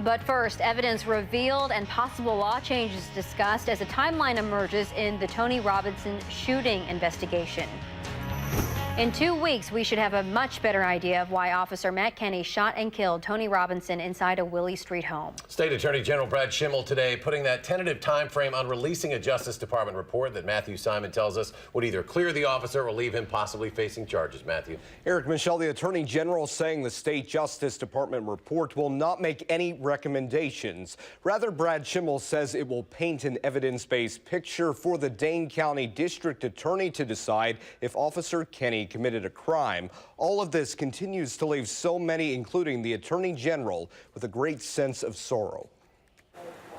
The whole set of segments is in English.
But first, evidence revealed and possible law changes discussed as a timeline emerges in the Tony Robinson shooting investigation. In 2 weeks, we should have a much better idea of why Officer Matt Kenney shot and killed Tony Robinson inside a Willie Street home. State Attorney General Brad Schimel today putting that tentative time frame on releasing a Justice Department report that Matthew Simon tells us would either clear the officer or leave him possibly facing charges. Matthew. Eric Michelle, the Attorney General, saying the state Justice Department report will not make any recommendations. Rather, Brad Schimel says it will paint an evidence-based picture for the Dane County District Attorney to decide if Officer Kenney committed a crime. All of this continues to leave so many, including the Attorney General, with a great sense of sorrow.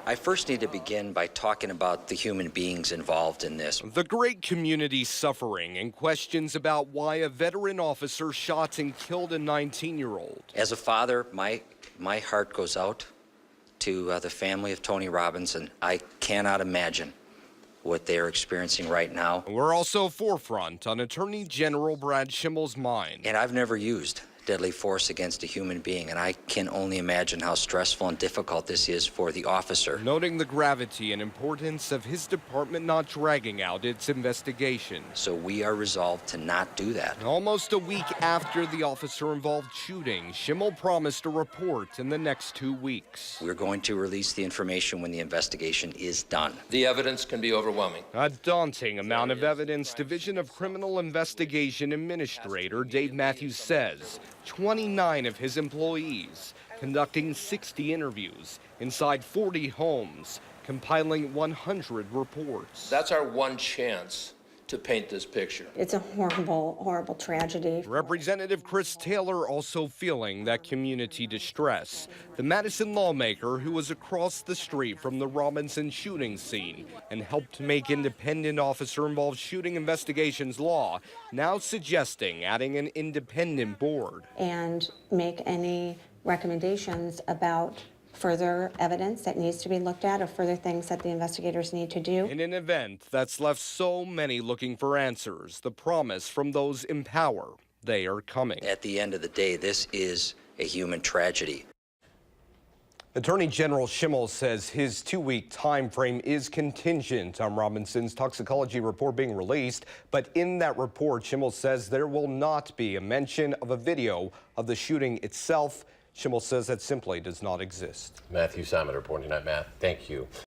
I first need to begin by talking about the human beings involved in this. The great community suffering and questions about why a veteran officer shot and killed a 19-year-old. As a father, my heart goes out to the family of Tony Robinson. I cannot imagine what they are experiencing right now. We're also forefront on Attorney General Brad Schimel's mind. And I've never used deadly force against a human being, and I can only imagine how stressful and difficult this is for the officer. Noting the gravity and importance of his department not dragging out its investigation. So we are resolved to not do that. Almost a week after the officer-involved shooting, Schimel promised a report in the next 2 weeks. We're going to release the information when the investigation is done. The evidence can be overwhelming. A daunting amount of evidence, Division of Criminal Investigation Administrator Dave Matthews says. 29 of his employees conducting 60 interviews inside 40 homes, compiling 100 reports. That's our one chance to paint this picture. It's a horrible, horrible tragedy. Representative Chris Taylor also feeling that community distress. The Madison lawmaker who was across the street from the Robinson shooting scene and helped make independent officer-involved shooting investigations law, now suggesting adding an independent board. And make any recommendations about further evidence that needs to be looked at or further things that the investigators need to do. In an event that's left so many looking for answers, the promise from those in power, they are coming. At the end of the day, this is a human tragedy. Attorney General Schimel says his 2-week time frame is contingent on Robinson's toxicology report being released, but in that report, Schimel says there will not be a mention of a video of the shooting itself. Schimel says that simply does not exist. Matthew Simon reporting tonight. Matt, thank you.